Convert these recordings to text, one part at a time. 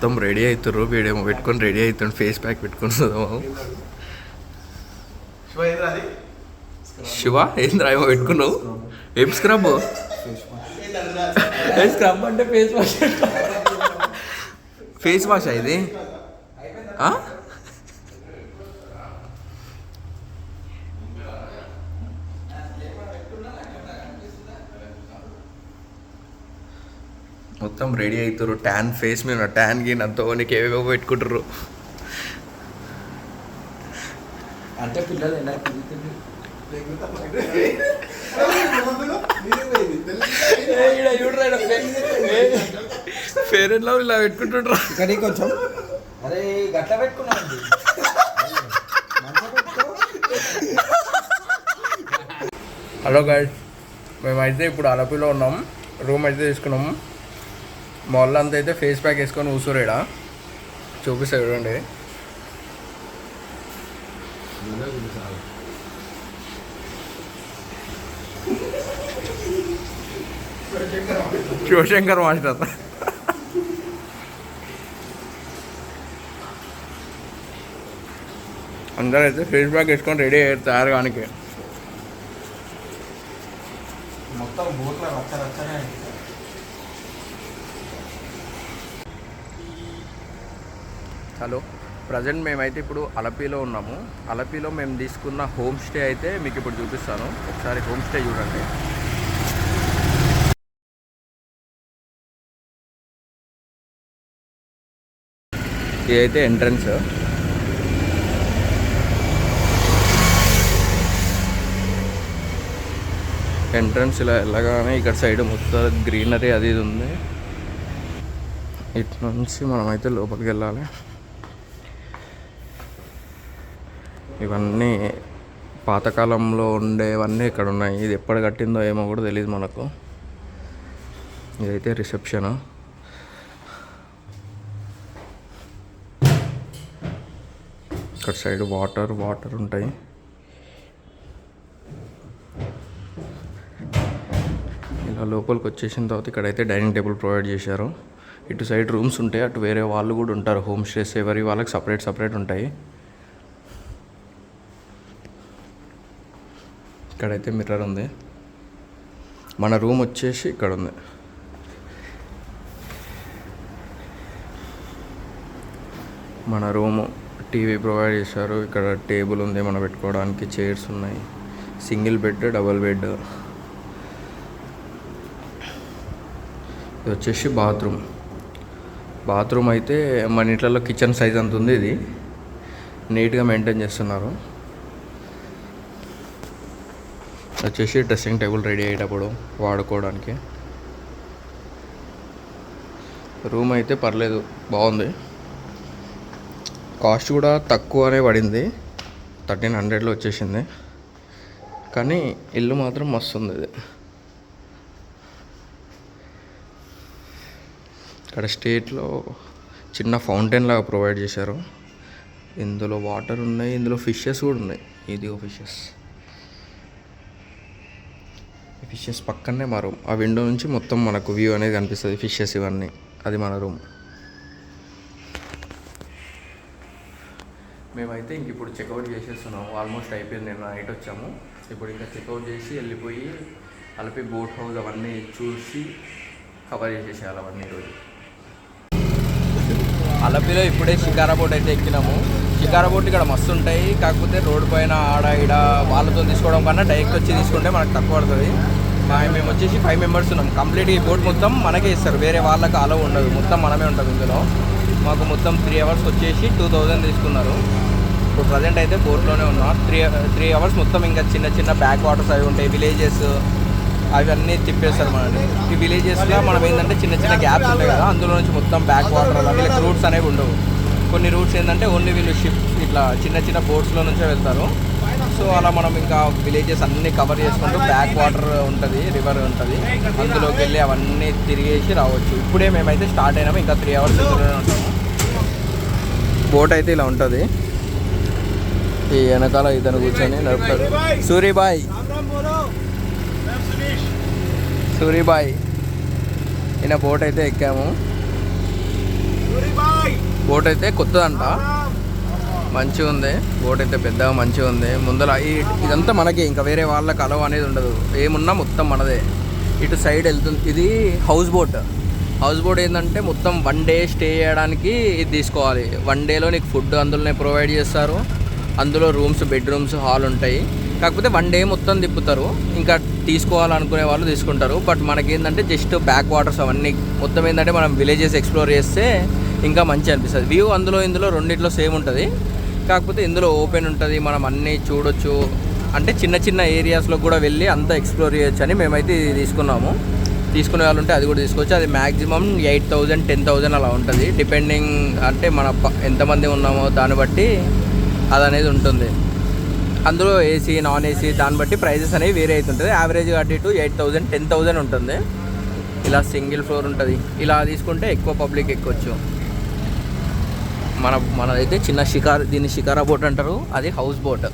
మొత్తం రెడీ అవుతారు. వీడేమో పెట్టుకొని రెడీ అవుతాడు, ఫేస్ ప్యాక్ పెట్టుకున్నాము. శివ ఏంద్రా ఏమో పెట్టుకున్నావు? ఏం స్క్రబ్? స్క్రబ్ అంటే ఫేస్ వాష్. ఫేస్ వాష్ ఇది మొత్తం రెడీ అవుతారు. ట్యాన్ ఫేస్ మీద ట్యాన్ గిన్ అంతా నీకు ఏవేవో పెట్టుకుంటారు. అంటే పిల్లలు ఫేర్ అండ్ లవ్ ఇలా పెట్టుకుంటుండ్రు. కానీ కొంచెం అరే గట్ల పెట్టుకున్నాండి. హలో గైస్, మేమైతే ఇప్పుడు అలపిలో ఉన్నాం. రూమ్ అయితే తీసుకున్నాము. మాల్ అంతా అయితే ఫేస్ ప్యాక్ వేసుకొని కూర్చోరేడా చూపిస్తా చూడండి. శివశంకర్ మాస్టర్ అందరూ అయితే ఫేస్ ప్యాక్ వేసుకొని రెడీ అయ్యారు తయారు కానికి. మొత్తం బోట్ల రచ్చనే. హలో, ప్రజెంట్ మేమైతే ఇప్పుడు అలపిలో ఉన్నాము. అలపిలో మేము తీసుకున్న హోమ్ స్టే అయితే మీకు ఇప్పుడు చూపిస్తాను. ఒకసారి హోమ్ స్టే చూడండి. ఇదైతే ఎంట్రన్స్. ఎంట్రన్స్ ఇలా వెళ్ళగానే ఇక్కడ సైడ్ మొత్తం గ్రీనరీ అది ఇది ఉంది. ఇటు నుంచి మనమైతే లోపలికి వెళ్ళాలి. ఇవన్నీ పాతకాలంలో ఉండేవన్నీ ఇక్కడ ఉన్నాయి. ఇది ఎప్పుడు కట్టిందో ఏమో కూడా తెలియదు మనకు. ఇదైతే రిసెప్షన్. ఇక్కడ సైడ్ వాటర్ ఉంటాయి. ఇలా లోపలికి వచ్చేసిన తర్వాత ఇక్కడైతే డైనింగ్ టేబుల్ ప్రొవైడ్ చేశారు. ఇటు సైడ్ రూమ్స్ ఉంటాయి, అటు వేరే వాళ్ళు కూడా ఉంటారు. హోమ్ స్టేస్ ఎవరి వాళ్ళకి సపరేట్ ఉంటాయి. ఇక్కడైతే మిర్రర్ ఉంది. మన రూమ్ వచ్చేసి ఇక్కడ ఉంది. మన రూము టీవీ ప్రొవైడ్ చేశారు. ఇక్కడ టేబుల్ ఉంది మనం పెట్టుకోవడానికి, చైర్స్ ఉన్నాయి. Single bed, double bed. ఇది వచ్చేసి బాత్రూమ్ అయితే మన ఇంట్లో కిచెన్ సైజ్ అంత ఉంది. ఇది నీట్గా మెయింటైన్ చేస్తున్నారు. వచ్చేసి డ్రెస్సింగ్ టేబుల్ రెడీ అయ్యేటప్పుడు వాడుకోవడానికి. రూమ్ అయితే పర్లేదు, బాగుంది. కాస్ట్ కూడా తక్కువనే పడింది, 1300లో వచ్చేసింది. కానీ ఇల్లు మాత్రం మస్తు ఉంది. ఇది ఇక్కడ స్టేట్లో చిన్న ఫౌంటైన్ లాగా ప్రొవైడ్ చేశారు. ఇందులో వాటర్ ఉన్నాయి, ఇందులో ఫిషెస్ కూడా ఉన్నాయి. ఇది ఫిషెస్ పక్కనే మా రూమ్. ఆ విండో నుంచి మొత్తం మనకు వ్యూ అనేది కనిపిస్తుంది. ఫిషెస్ ఇవన్నీ, అది మన రూమ్. మేమైతే ఇంక ఇప్పుడు చెక్అవుట్ చేసేస్తున్నాము. ఆల్మోస్ట్ అయిపోయింది. నేను నైట్ వచ్చాము. ఇప్పుడు ఇంకా చెక్అవుట్ చేసి వెళ్ళిపోయి అలపి బోట్ హౌస్ అవన్నీ చూసి కవర్ చేసేసేయాలి అవన్నీ ఈరోజు. అలపిలో ఇప్పుడే షికారా బోట్ అయితే ఎక్కినాము. షికారా బోట్ ఇక్కడ మస్తు ఉంటాయి. కాకపోతే రోడ్డు పైన ఆడ ఈడ వాళ్ళతో తీసుకోవడం కన్నా డైరెక్ట్ వచ్చి తీసుకుంటే మనకు తక్కువ పడుతుంది. మేము వచ్చేసి 5 మెంబర్స్ ఉన్నాం. కంప్లీట్ ఈ బోట్ మొత్తం మనకే ఇస్తారు, వేరే వాళ్ళకి అలవ్ ఉండదు. మొత్తం మనమే ఉంటుంది ఇందులో. మాకు మొత్తం 3 అవర్స్ వచ్చేసి 2000 తీసుకున్నారు. ఇప్పుడు ప్రజెంట్ అయితే బోట్లోనే ఉన్నాం. 3 అవర్స్ మొత్తం ఇంకా చిన్న బ్యాక్ వాటర్స్ అవి ఉంటాయి, విలేజెస్ అవన్నీ తిప్పేస్తారు మనని. ఈ విలేజెస్లో మనం ఏంటంటే చిన్న గ్యాప్స్ ఉంటాయి కదా, అందులో నుంచి మొత్తం బ్యాక్ వాటర్ అలా వీళ్ళకి రూట్స్ అనేవి ఉండవు. కొన్ని రూట్స్ ఏంటంటే ఓన్లీ వీళ్ళు షిప్ ఇట్లా చిన్న బోట్స్లో నుంచే వెళ్తారు. సో అలా మనం ఇంకా విలేజెస్ అన్నీ కవర్ చేసుకుంటూ బ్యాక్ వాటర్ ఉంటుంది, రివర్ ఉంటుంది, అందులోకి వెళ్ళి అవన్నీ తిరిగేసి రావచ్చు. ఇప్పుడే మేమైతే స్టార్ట్ అయినాము. ఇంకా 3 అవర్స్ ఇందులోనే ఉంటాము. బోట్ అయితే ఇలా ఉంటుంది. ఈ వెనకాల ఇతను కూర్చొని నడుపుతాడు. సూరిబాయ్ ఈయన బోట్ అయితే ఎక్కాము. బోట్ అయితే కొత్తదంట, మంచిగా ఉంది బోట్ అయితే, పెద్దగా మంచిగా ఉంది. ముందర ఇదంతా మనకి, ఇంకా వేరే వాళ్ళకి అలవ్ అనేది ఉండదు, ఏమున్నా మొత్తం మనదే. ఇటు సైడ్ వెళ్తుంది. ఇది హౌస్ బోట్. హౌస్ బోట్ ఏంటంటే మొత్తం 1 డే స్టే చేయడానికి ఇది తీసుకోవాలి. 1 డేలో నీకు ఫుడ్ అందులోనే ప్రొవైడ్ చేస్తారు, అందులో రూమ్స్, బెడ్రూమ్స్, హాల్ ఉంటాయి. కాకపోతే 1 డే మొత్తం తిప్పుతారు, ఇంకా తీసుకోవాలనుకునే వాళ్ళు తీసుకుంటారు. బట్ మనకేంటంటే జస్ట్ బ్యాక్ వాటర్స్ అవన్నీ మొత్తం ఏంటంటే మనం విలేజెస్ ఎక్స్ప్లోర్ చేస్తే ఇంకా మంచి అనిపిస్తుంది. వ్యూ అందులో ఇందులో రెండిట్లో సేమ్ ఉంటుంది, కాకపోతే ఇందులో ఓపెన్ ఉంటుంది, మనం అన్నీ చూడొచ్చు. అంటే చిన్న చిన్న ఏరియాస్లో కూడా వెళ్ళి అంతా ఎక్స్ప్లోర్ చేయొచ్చు అని మేమైతే ఇది తీసుకున్నాము. తీసుకునే వాళ్ళు ఉంటే అది కూడా తీసుకోవచ్చు. అది మ్యాక్సిమం 8,000 10,000 అలా ఉంటుంది, డిపెండింగ్ అంటే మన ఎంతమంది ఉన్నామో దాన్ని బట్టి అది అనేది ఉంటుంది. అందులో ఏసీ, నాన్ ఏసీ దాన్ని బట్టి ప్రైజెస్ అనేవి వేరే అవుతుంటుంది. యావరేజ్గా అటు ఇటు 8,000 10,000 ఉంటుంది. ఇలా సింగిల్ ఫ్లోర్ ఉంటుంది. ఇలా తీసుకుంటే ఎక్కువ పబ్లిక్ ఎక్కొచ్చు. మనదైతే చిన్న దీన్ని షికారా బోట్ అంటారు, అది హౌస్ బోట్.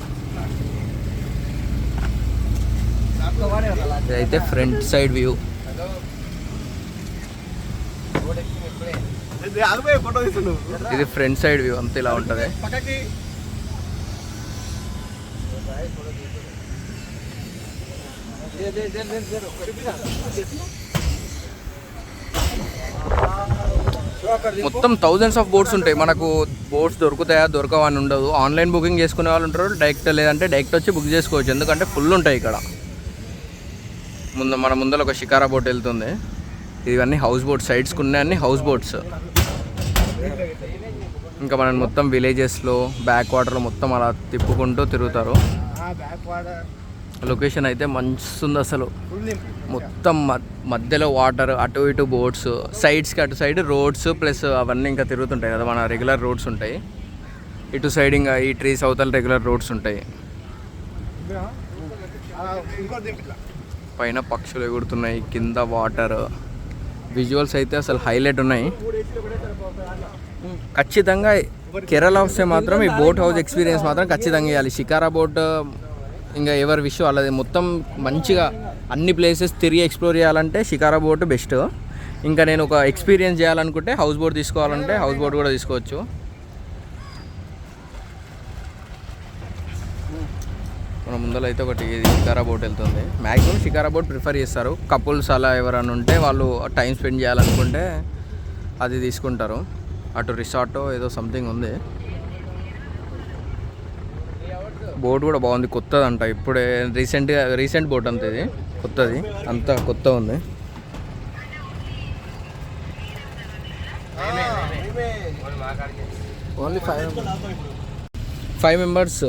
ఇదైతే ఫ్రంట్ సైడ్ వ్యూ. ఇది ఫ్రంట్ సైడ్ వ్యూ అంతా ఇలా ఉంటుంది. మొత్తం థౌజండ్స్ ఆఫ్ బోట్స్ ఉంటాయి. మనకు బోట్స్ దొరుకుతాయా దొరకవా అని ఉండదు. ఆన్లైన్ బుకింగ్ చేసుకునే వాళ్ళు ఉంటారు, డైరెక్ట్ లేదంటే డైరెక్ట్ వచ్చి బుక్ చేసుకోవచ్చు. ఎందుకంటే ఫుల్ ఉంటాయి ఇక్కడ. మన ముందర ఒక షికారా బోట్ వెళ్తుంది. ఇవన్నీ హౌస్ బోట్స్, సైడ్స్కి ఉన్నాయి అన్ని హౌస్ బోట్స్. ఇంకా మనం మొత్తం విలేజెస్లో బ్యాక్ వాటర్లో మొత్తం అలా తిప్పుకుంటూ తిరుగుతారు. లొకేషన్ అయితే మంచిది అసలు. మొత్తం మధ్యలో వాటర్, అటు ఇటు బోట్స్, సైడ్స్కి అటు సైడ్ రోడ్స్ ప్లస్ అవన్నీ ఇంకా తిరుగుతుంటాయి కదా, మన రెగ్యులర్ రోడ్స్ ఉంటాయి. ఇటు సైడ్ ఇంకా ఈ ట్రీస్ అవతల రెగ్యులర్ రోడ్స్ ఉంటాయి. పైన పక్షులు ఎగురుతున్నాయి, కింద వాటర్. విజువల్స్ అయితే అసలు హైలైట్ ఉన్నాయి. ఖచ్చితంగా కేరళ వస్తే మాత్రం ఈ బోట్ హౌస్ ఎక్స్పీరియన్స్ మాత్రం ఖచ్చితంగా ఇవ్వాలి. షికారా బోట్ ఇంకా ఎవరి విషయం వాళ్ళది. మొత్తం మంచిగా అన్ని ప్లేసెస్ తిరిగి ఎక్స్ప్లోర్ చేయాలంటే షికారా బోట్ బెస్ట్. ఇంకా నేను ఒక ఎక్స్పీరియన్స్ చేయాలనుకుంటే హౌస్ బోట్ తీసుకోవాలంటే హౌస్ బోట్ కూడా తీసుకోవచ్చు. మన ముందర అయితే ఒకటి షికారా బోట్ వెళ్తుంది. మ్యాక్సిమం షికారా బోట్ ప్రిఫర్ చేస్తారు. కపుల్స్ అలా ఎవరైనా ఉంటే వాళ్ళు టైం స్పెండ్ చేయాలనుకుంటే అది తీసుకుంటారు. అటు రిసార్ట్ ఏదో సంథింగ్ ఉంది. బోట్ కూడా బాగుంది, కొత్తది అంట. ఇప్పుడే రీసెంట్ బోట్ అంత ఇది కొత్తది, అంతా కొత్త ఉంది. ఓన్లీ 5 మెంబర్స్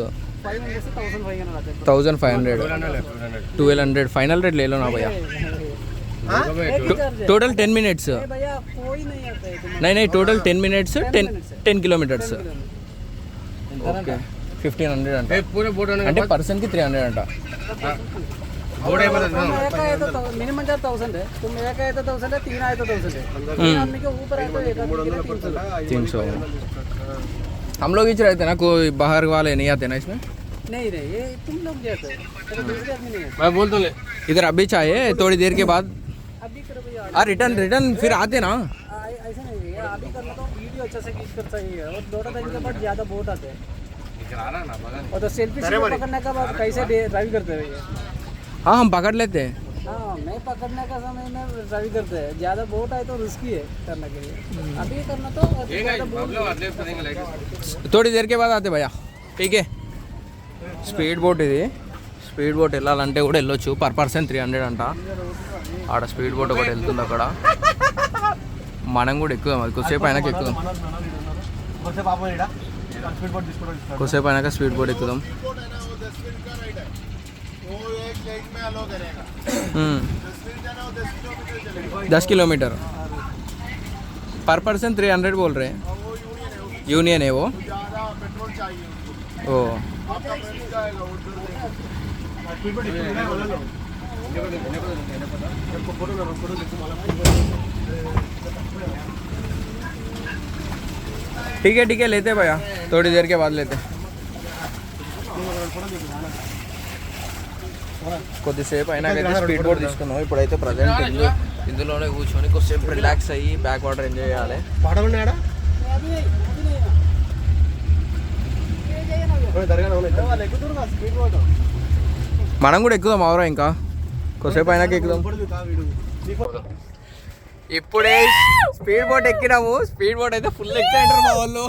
1,500 1,200 फाइनल रेट ले लो ना भैया. टोटल 10 मिनट्स नहीं टोटल 10 मिनट्स 10 किलोमीटर्स ओके 1,500 అంట అంటే పర్సన్కి 300 అంట. मिनिमम 1,000 है, तुम एक आए तो 1,000 है, 3 आए तो 1,000 है, 3 आदमी के ऊपर आए तो 300. हम लोग ही रहते ना, कोई बाहर वाले नहीं आते ना इसमें. नहीं ये तुम लोग जाते हो, दूसरे आदमी नहीं है. मैं बोल तो इधर अभी चाहिए, थोड़ी देर के बाद अभी करो भैया, रिटर्न फिर आते ना. ऐसा नहीं है, अभी करना तो वीडियो अच्छा से खींच कर चाहिए. और 2 दिन के बाद ज़्यादा बोट आते हैं और तो सेल्फी पकड़ने का बाद कैसे ड्राइव करते हैं. हाँ हम पकड़ लेते हैं. हाँ मैं पकड़ने का समय में ड्राइव करते हैं. ज़्यादा बोट आए तो रिस्की है करने के लिए. अभी करना तो थोड़ी देर के बाद आते भैया. ठीक है. స్పీడ్ బోట్ ఇది. స్పీడ్ బోట్ వెళ్ళాలంటే కూడా వెళ్ళొచ్చు. పర్ పర్సన్ 300 అంట. ఆడ స్పీడ్ బోట్ ఒకటి వెళ్తుంది అక్కడ. మనం కూడా ఎక్కుదాం, అది కొద్దిసేపు అయినాక ఎక్కుదాం. కొద్దిసేపు అయినాక స్పీడ్ బోట్ ఎక్కుదాం. 10 किलोमीटर पर पर्सन 300 बोल रहे हैं. यूनियन है वो. ओ ठीक है लेते भैया, थोड़ी देर के बाद लेते. కొద్దిసేపు అయినాకైతే స్పీడ్ బోట్ తీసుకున్నాం. ఇప్పుడైతే ప్రజెంట్ ఇందులోనే కూర్చొని కొద్దిసేపు రిలాక్స్ అయ్యి బ్యాక్ వాటర్ ఎంజాయ్ చేయాలి. మనం కూడా ఎక్కుదాం అవరా ఇంకా కొద్దిసేపు అయినాక ఎక్కుదాం. ఇప్పుడే స్పీడ్ బోట్ ఎక్కినాము. స్పీడ్ బోట్ అయితే ఫుల్ ఎక్సైటెడ్ మా వాళ్ళు.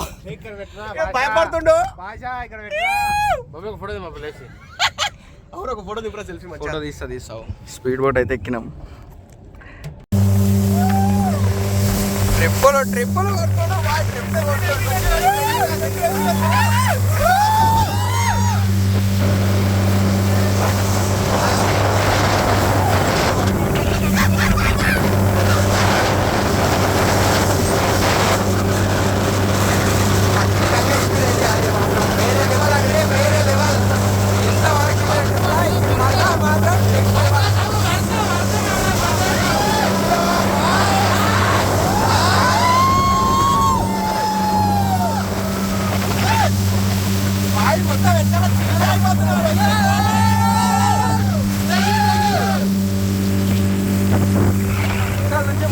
భయపడుతుండు. ఫోటో తీస్తావు. స్పీడ్ బోట్ అయితే ఎక్కినాం. ట్రిప్పులు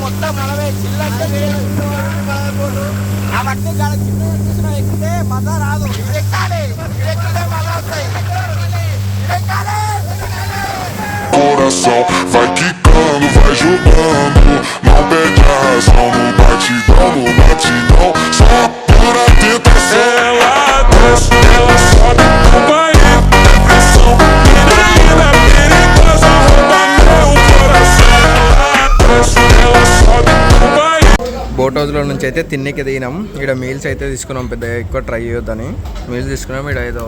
మొత్తం మనమే చిల్లంటే అవన్నీ కాడ చిన్న ఎక్కితే మజా రాదు. ఎక్కాలి మజా వస్తాయి. Coração vai quicando, vai jogando, não perde a razão no batidão, só por a tentação. Ela desce, ela sobe, acompanha a pressão, menina perigosa, rouba meu coração. Ela desce, ela sobe, acompanha. Boat హౌస్లో నుంచి అయితే తిన్నికి దిగినాం. ఇక్కడ meals అయితే తీసుకున్నాం. పెద్ద ఎక్కువ try చేయొద్దని meals తీసుకున్నాం. ఇక్కడ ఏదో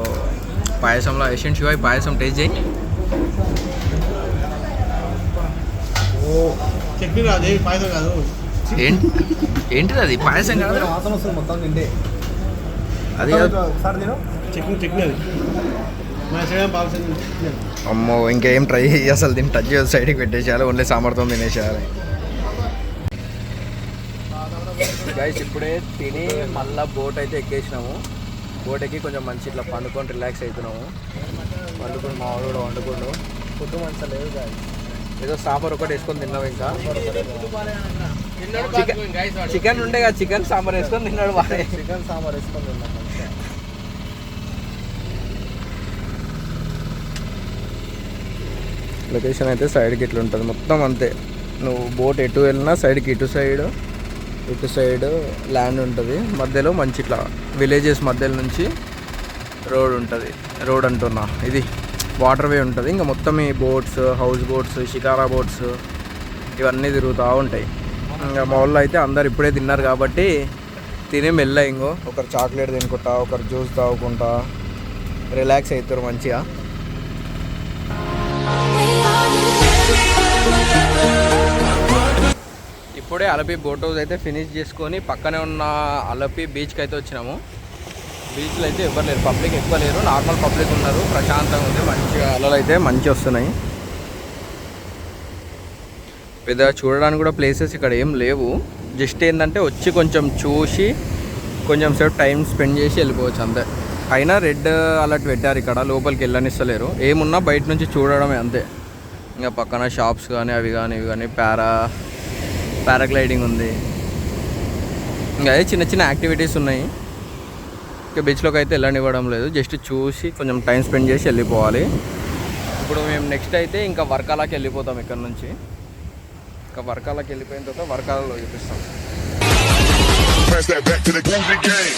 పాయసంలో ఏషియన్ శివాయి పాయసం టేస్ట్ చేయి. చట్నీ రాదు, పాయసం కాదు. ఏంటిది అది? పాయసం కాదు, వాసన వస్తుంది మొత్తం తింటే. అది ఒకసారి తిను. చట్నీ అది మన సైడ్ పాయసం. అమ్మో ఇంకేం ట్రై చేయి అసలు. దీన్ని టచ్ చేయాలి, సైడ్కి పెట్టేసేయాలి, ఓన్లీ సామర్థ్యం తినేసేయాలి. గైస్ ఇప్పుడే తిని మళ్ళీ బోట్ అయితే ఎక్కేసినాము. బోట్ ఎక్కి కొంచెం మంచి ఇట్లా పండుకొని రిలాక్స్ అవుతున్నాము. పండుకొని మా వాడు కూడా వండుకుండు. ఫుడ్ మంచిగా లేదు గాయస్. ఏదో సాంబార్ ఒకటి వేసుకొని తిన్నావు. ఇంకా చికెన్ ఉండే కదా, చికెన్ సాంబార్ వేసుకొని తిన్నాడు. బాగా చికెన్ సాంబార్ వేసుకొని తిన్నాం మంచిగా. లొకేషన్ అయితే సైడ్కి ఇట్లా ఉంటుంది మొత్తం అంతే. నువ్వు బోట్ ఎటు వెళ్ళినా సైడ్కి ఇటు సైడ్ ల్యాండ్ ఉంటుంది. మధ్యలో మంచి ఇట్లా విలేజెస్ మధ్యలో నుంచి రోడ్ ఉంటుంది. రోడ్ అంటున్నా, ఇది వాటర్ వే ఉంటుంది. ఇంకా మొత్తం ఈ boats, house boats, shikara boats ఇవన్నీ తిరుగుతూ ఉంటాయి. ఇంకా మా వాళ్ళు అయితే అందరు ఇప్పుడే తిన్నారు కాబట్టి తిని మెల్ల ఇంకో ఒకరు చాక్లెట్ తినుకుంటా, ఒకరు జ్యూస్ తాగుకుంటా రిలాక్స్ అవుతారు మంచిగా. ఇప్పుడే అలపి బోట్ హౌస్ అయితే ఫినిష్ చేసుకొని పక్కనే ఉన్న అలపి బీచ్కి అయితే వచ్చినాము. బీచ్లో అయితే ఎవరు లేరు, పబ్లిక్ ఎక్కువ లేరు, నార్మల్ పబ్లిక్ ఉన్నారు. ప్రశాంతంగా ఉంది, మంచిగా అలలు అయితే మంచిగా వస్తున్నాయి. పెద్దగా చూడడానికి కూడా ప్లేసెస్ ఇక్కడ ఏం లేవు. జస్ట్ ఏంటంటే వచ్చి కొంచెం చూసి కొంచెం సేపు టైం స్పెండ్ చేసి వెళ్ళిపోవచ్చు అంతే. అయినా రెడ్ అలర్ట్ పెట్టారు ఇక్కడ, లోపలికి వెళ్ళనిస్తలేరు. ఏమున్నా బయట నుంచి చూడడమే అంతే. ఇంకా పక్కన షాప్స్ కానీ అవి కానీ ఇవి కానీ పారాగ్లైడింగ్ ఉంది. ఇంకా అదే చిన్న చిన్న యాక్టివిటీస్ ఉన్నాయి. ఇంకా బీచ్లోకి అయితే వెళ్ళనివ్వడం లేదు, జస్ట్ చూసి కొంచెం టైం స్పెండ్ చేసి వెళ్ళిపోవాలి. ఇప్పుడు మేము నెక్స్ట్ అయితే ఇంకా వర్కాలాకి వెళ్ళిపోతాం. ఇక్కడ నుంచి ఇంకా వర్కాలాకి వెళ్ళిపోయిన తర్వాత వర్కాలలో చూపిస్తాం. Pass that back to the groovy game.